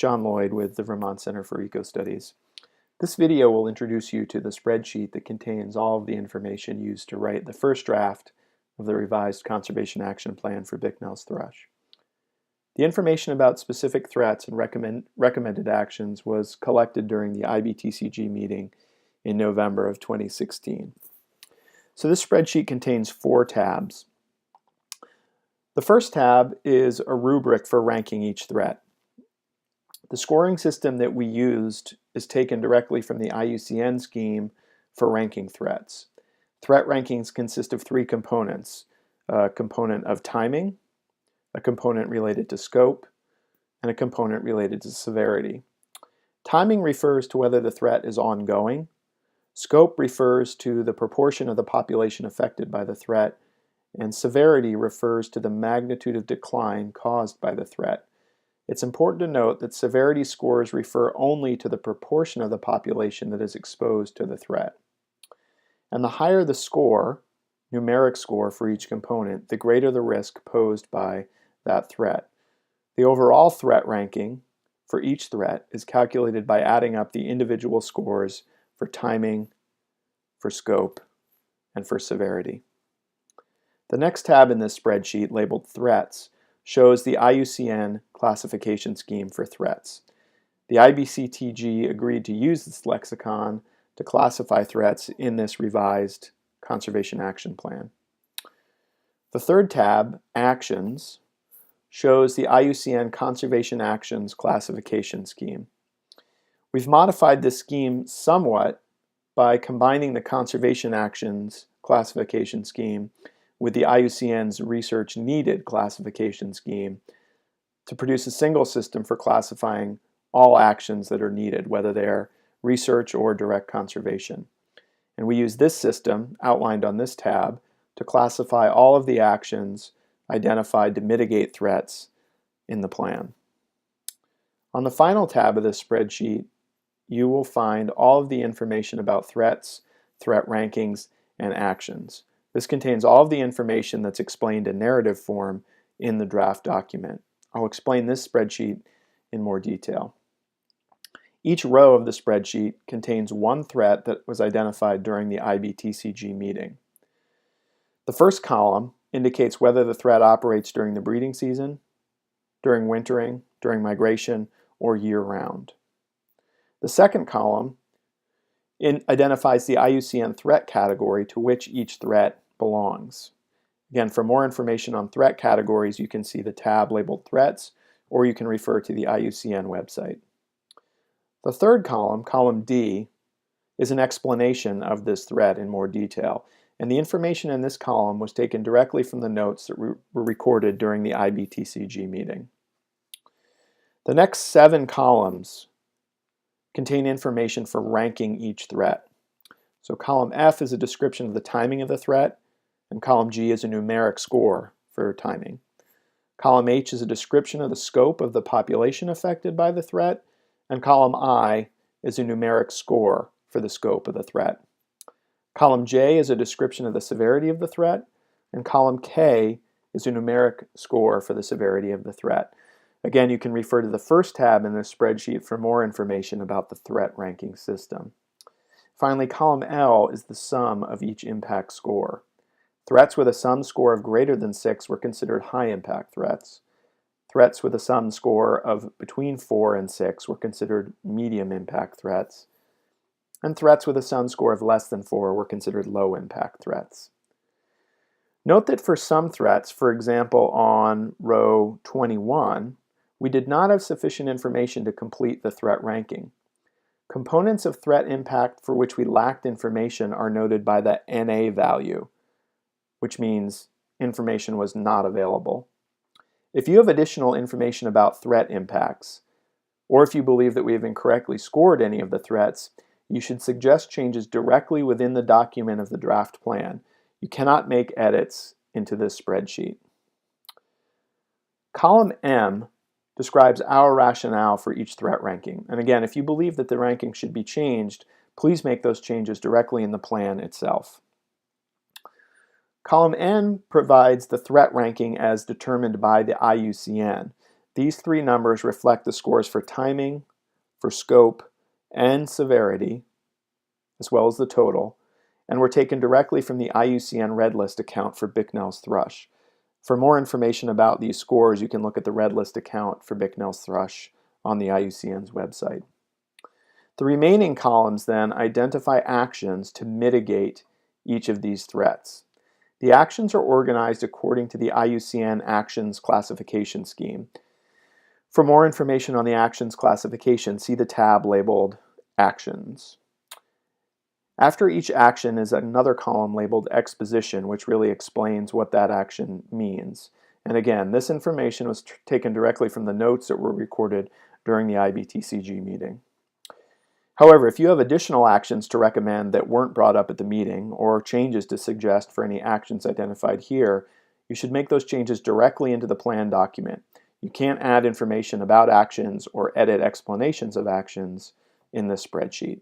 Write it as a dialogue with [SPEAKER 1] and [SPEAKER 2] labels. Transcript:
[SPEAKER 1] John Lloyd with the Vermont Center for Eco-Studies. This video will introduce you to the spreadsheet that contains all of the information used to write the first draft of the revised Conservation Action Plan for Bicknell's thrush. The information about specific threats and recommended actions was collected during the IBTCG meeting in November of 2016. So this spreadsheet contains 4 tabs. The first tab is a rubric for ranking each threat. The scoring system that we used is taken directly from the Iucn scheme for ranking threats. Threat rankings consist of 3 components: a component of timing, a component related to scope, and a component related to severity. Timing refers to whether the threat is ongoing. Scope refers to the proportion of the population affected by the threat, and severity refers to the magnitude of decline caused by the threat. It's important to note that severity scores refer only to the proportion of the population that is exposed to the threat. And the higher the score, numeric score for each component, the greater the risk posed by that threat. The overall threat ranking for each threat is calculated by adding up the individual scores for timing, for scope, and for severity. The next tab in this spreadsheet, labeled Threats, shows the IUCN classification scheme for threats. The IBTCG agreed to use this lexicon to classify threats in this revised Conservation Action Plan. The third tab, Actions, shows the IUCN Conservation Actions classification scheme. We've modified this scheme somewhat by combining the Conservation Actions classification scheme with the IUCN's Research Needed classification scheme to produce a single system for classifying all actions that are needed, whether they're research or direct conservation. And we use this system, outlined on this tab, to classify all of the actions identified to mitigate threats in the plan. On the final tab of this spreadsheet, you will find all of the information about threats, threat rankings, and actions. This contains all of the information that's explained in narrative form in the draft document. I'll explain this spreadsheet in more detail. Each row of the spreadsheet contains one threat that was identified during the IBTCG meeting. The first column indicates whether the threat operates during the breeding season, during wintering, during migration, or year-round. The second column identifies the IUCN threat category to which each threat belongs. Again, for more information on threat categories, you can see the tab labeled Threats, or you can refer to the IUCN website. The third column, column D, is an explanation of this threat in more detail, and the information in this column was taken directly from the notes that were recorded during the IBTCG meeting. The next 7 columns contain information for ranking each threat. So column F is a description of the timing of the threat, and column G is a numeric score for timing. Column H is a description of the scope of the population affected by the threat, and column I is a numeric score for the scope of the threat. Column J is a description of the severity of the threat, and column K is a numeric score for the severity of the threat. Again, you can refer to the first tab in this spreadsheet for more information about the threat ranking system. Finally, column L is the sum of each impact score. Threats with a sum score of greater than 6 were considered high-impact threats. Threats with a sum score of between 4 and 6 were considered medium-impact threats. And threats with a sum score of less than 4 were considered low-impact threats. Note that for some threats, for example on row 21, we did not have sufficient information to complete the threat ranking. Components of threat impact for which we lacked information are noted by the NA value, which means information was not available. If you have additional information about threat impacts, or if you believe that we have incorrectly scored any of the threats, you should suggest changes directly within the document of the draft plan. You cannot make edits into this spreadsheet. Column M describes our rationale for each threat ranking. And again, if you believe that the ranking should be changed, please make those changes directly in the plan itself. Column N provides the threat ranking as determined by the IUCN. These three numbers reflect the scores for timing, for scope, and severity, as well as the total, and were taken directly from the IUCN Red List account for Bicknell's thrush. For more information about these scores, you can look at the Red List account for Bicknell's thrush on the IUCN's website. The remaining columns then identify actions to mitigate each of these threats. The actions are organized according to the IUCN Actions Classification Scheme. For more information on the Actions classification, see the tab labeled Actions. After each action is another column labeled Exposition, which really explains what that action means. And again, this information was taken directly from the notes that were recorded during the IBTCG meeting. However, if you have additional actions to recommend that weren't brought up at the meeting, or changes to suggest for any actions identified here, you should make those changes directly into the plan document. You can't add information about actions or edit explanations of actions in this spreadsheet.